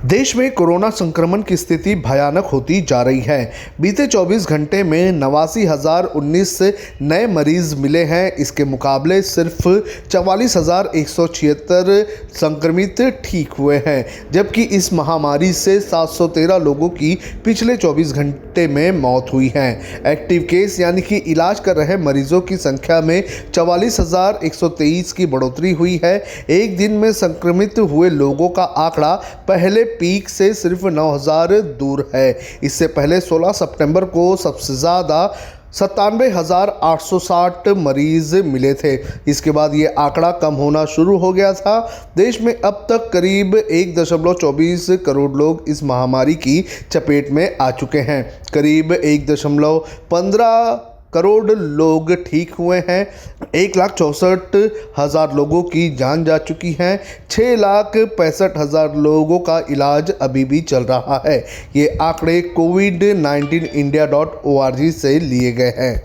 देश में कोरोना संक्रमण की स्थिति भयानक होती जा रही है। बीते 24 घंटे में 89,019 नए मरीज मिले हैं। इसके मुकाबले सिर्फ 44,176 संक्रमित ठीक हुए हैं, जबकि इस महामारी से 713 लोगों की पिछले 24 घंटे में मौत हुई है। एक्टिव केस यानी कि इलाज कर रहे मरीजों की संख्या में 44,123 की बढ़ोतरी हुई है। एक दिन में संक्रमित हुए लोगों का आंकड़ा पहले पीक से सिर्फ 9,000 दूर है। इससे पहले 16 सितंबर को सबसे ज़्यादा 97,860 मरीज मिले थे। इसके बाद ये आंकड़ा कम होना शुरू हो गया था। देश में अब तक करीब 1.24 करोड़ लोग इस महामारी की चपेट में आ चुके हैं। करीब 1.15 करोड़ लोग ठीक हुए हैं। 1,64,000 लोगों की जान जा चुकी है। 6,65,000 लोगों का इलाज अभी भी चल रहा है। ये आंकड़े covid19india.org से लिए गए हैं।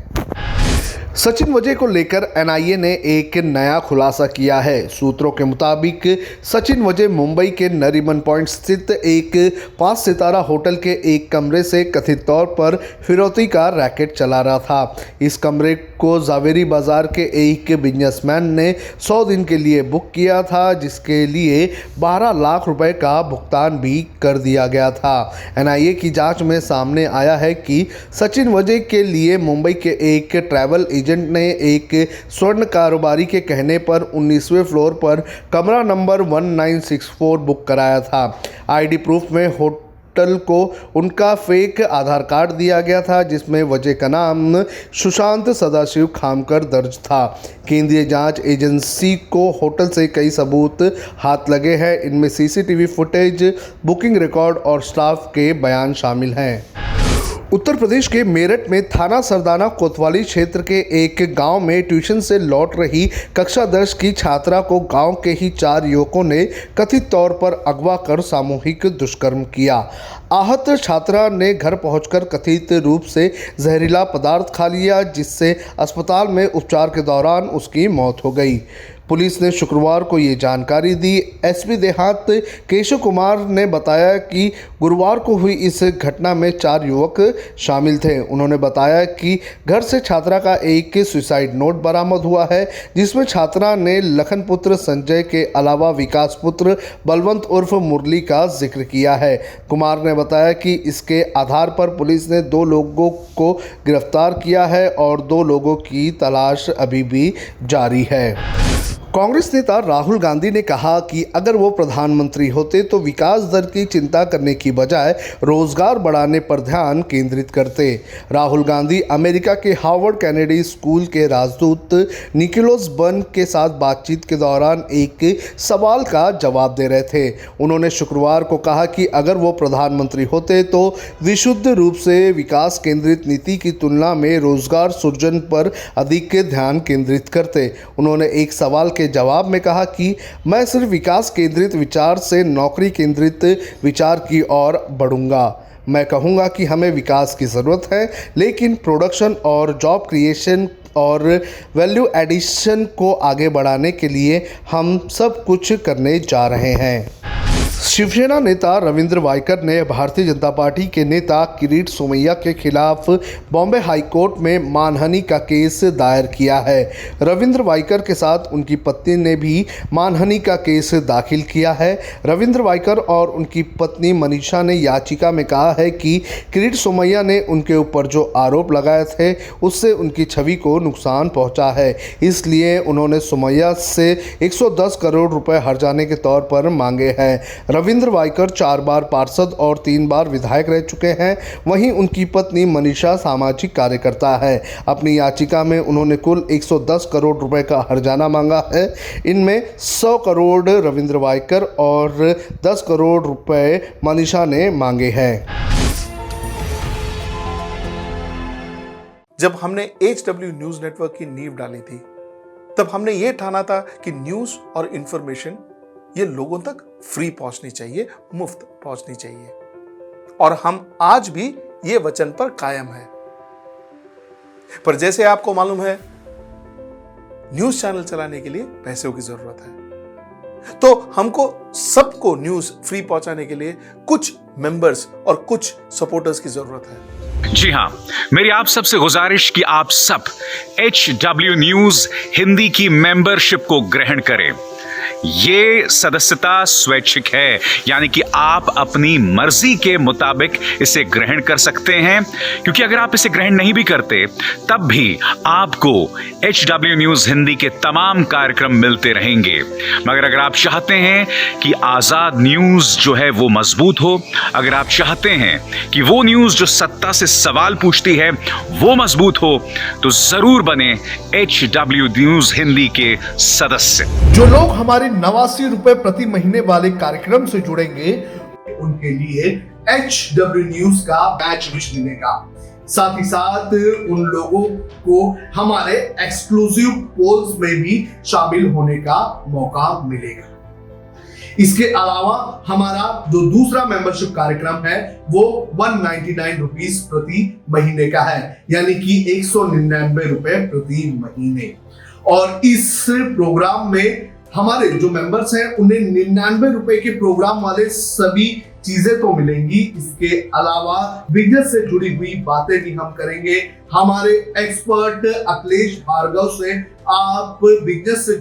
सचिन वजह को लेकर एनआईए ने एक नया खुलासा किया है। सूत्रों के मुताबिक सचिन वजह मुंबई के नरीमन पॉइंट स्थित एक 5 सितारा होटल के एक कमरे से कथित तौर पर फिरौती का रैकेट चला रहा था। इस कमरे को जावेरी बाजार के एक बिजनेसमैन ने 100 दिन के लिए बुक किया था, जिसके लिए 12 लाख रुपए का भुगतान भी कर दिया गया था। एनआईए की जांच में सामने आया है कि सचिन वजह के लिए मुंबई के एक ट्रैवल एजेंट ने एक स्वर्ण कारोबारी के कहने पर 19वें फ्लोर पर कमरा नंबर 1964 बुक कराया था। आईडी प्रूफ में होटल को उनका फेक आधार कार्ड दिया गया था, जिसमें वजह का नाम सुशांत सदाशिव खामकर दर्ज था। केंद्रीय जांच एजेंसी को होटल से कई सबूत हाथ लगे हैं। इनमें सीसीटीवी फुटेज, बुकिंग रिकॉर्ड और स्टाफ के बयान शामिल हैं। उत्तर प्रदेश के मेरठ में थाना सरदाना कोतवाली क्षेत्र के एक गांव में ट्यूशन से लौट रही कक्षा 10 की छात्रा को गांव के ही 4 युवकों ने कथित तौर पर अगवा कर सामूहिक दुष्कर्म किया। आहत छात्रा ने घर पहुंचकर कथित रूप से जहरीला पदार्थ खा लिया, जिससे अस्पताल में उपचार के दौरान उसकी मौत हो गई। पुलिस ने शुक्रवार को ये जानकारी दी। एसपी देहात केशव कुमार ने बताया कि गुरुवार को हुई इस घटना में 4 युवक शामिल थे। उन्होंने बताया कि घर से छात्रा का एक सुसाइड नोट बरामद हुआ है, जिसमें छात्रा ने लखन पुत्र संजय के अलावा विकास पुत्र बलवंत उर्फ मुरली का जिक्र किया है। कुमार ने बताया कि इसके आधार पर पुलिस ने 2 लोगों को गिरफ्तार किया है और 2 लोगों की तलाश अभी भी जारी है। कांग्रेस नेता राहुल गांधी ने कहा कि अगर वो प्रधानमंत्री होते तो विकास दर की चिंता करने की बजाय रोजगार बढ़ाने पर ध्यान केंद्रित करते। राहुल गांधी अमेरिका के हार्वर्ड कैनेडी स्कूल के राजदूत निकोलस बर्न के साथ बातचीत के दौरान एक सवाल का जवाब दे रहे थे। उन्होंने शुक्रवार को कहा कि अगर वो प्रधानमंत्री होते तो विशुद्ध रूप से विकास केंद्रित नीति की तुलना में रोजगार सृजन पर अधिक ध्यान केंद्रित करते। उन्होंने एक सवाल के जवाब में कहा कि मैं सिर्फ विकास केंद्रित विचार से नौकरी केंद्रित विचार की ओर बढ़ूंगा। मैं कहूंगा कि हमें विकास की ज़रूरत है, लेकिन प्रोडक्शन और जॉब क्रिएशन और वैल्यू एडिशन को आगे बढ़ाने के लिए हम सब कुछ करने जा रहे हैं। शिवसेना नेता रविंद्र वायकर ने भारतीय जनता पार्टी के नेता किरीट सोमैया के खिलाफ बॉम्बे हाईकोर्ट में मानहानि का केस दायर किया है। रविंद्र वायकर के साथ उनकी पत्नी ने भी मानहानि का केस दाखिल किया है। रविंद्र वायकर और उनकी पत्नी मनीषा ने याचिका में कहा है कि किरीट सोमैया ने उनके ऊपर जो आरोप लगाए थे उससे उनकी छवि को नुकसान पहुंचा है। इसलिए उन्होंने सोमैया से 110 करोड़ रुपए हर्जाने के तौर पर मांगे हैं। रविंद्र वायकर 4 बार पार्षद और 3 बार विधायक रह चुके हैं। वहीं उनकी पत्नी मनीषा सामाजिक कार्यकर्ता है। अपनी याचिका में उन्होंने कुल 110 करोड़ रुपए का हर्जाना मांगा है। इनमें 100 करोड़ रविंद्र वायकर और 10 करोड़ रुपए मनीषा ने मांगे हैं। जब हमने HW न्यूज नेटवर्क की नींव डाली थी, तब हमने ये ठाना था कि न्यूज और इंफॉर्मेशन ये लोगों तक फ्री पहुंचनी चाहिए, मुफ्त पहुंचनी चाहिए, और हम आज भी ये वचन पर कायम हैं। पर जैसे आपको मालूम है, न्यूज चैनल चलाने के लिए पैसों की जरूरत है। तो हमको सबको न्यूज फ्री पहुंचाने के लिए कुछ मेंबर्स और कुछ सपोर्टर्स की जरूरत है। जी हां, मेरी आप सबसे गुजारिश कि आप सब HW न्यूज हिंदी की मेंबरशिप को ग्रहण करें। ये सदस्यता स्वैच्छिक है, यानी कि आप अपनी मर्जी के मुताबिक इसे ग्रहण कर सकते हैं, क्योंकि अगर आप इसे ग्रहण नहीं भी करते तब भी आपको HW न्यूज हिंदी के तमाम कार्यक्रम मिलते रहेंगे। मगर अगर आप चाहते हैं कि आजाद न्यूज जो है वो मजबूत हो, अगर आप चाहते हैं कि वो न्यूज जो सत्ता से सवाल पूछती है वो मजबूत हो, तो जरूर बने HW न्यूज हिंदी के सदस्य। जो लोग हमारे 89 रुपए प्रति महीने वाले कार्यक्रम से जुड़ेंगे उनके लिए HW न्यूज का बैच विश मिलेगा। साथ ही साथ उन लोगों को हमारे एक्सक्लूसिव पोल्स में भी शामिल होने का मौका मिलेगा। इसके अलावा हमारा जो दूसरा मेंबरशिप कार्यक्रम है वो 199 रुपीस प्रति महीने का है, यानी कि 199 रुपए प्रति महीने। और इस प्रोग्राम में हमारे जो मेंबर्स हैं उन्हें 99 रुपए के प्रोग्राम वाले सभी चीजें तो मिलेंगी। इसके अलावा बिजनेस से जुड़ी हुई बातें भी हम करेंगे। हमारे एक्सपर्ट अखिलेश भार्गव से आप बिजनेस से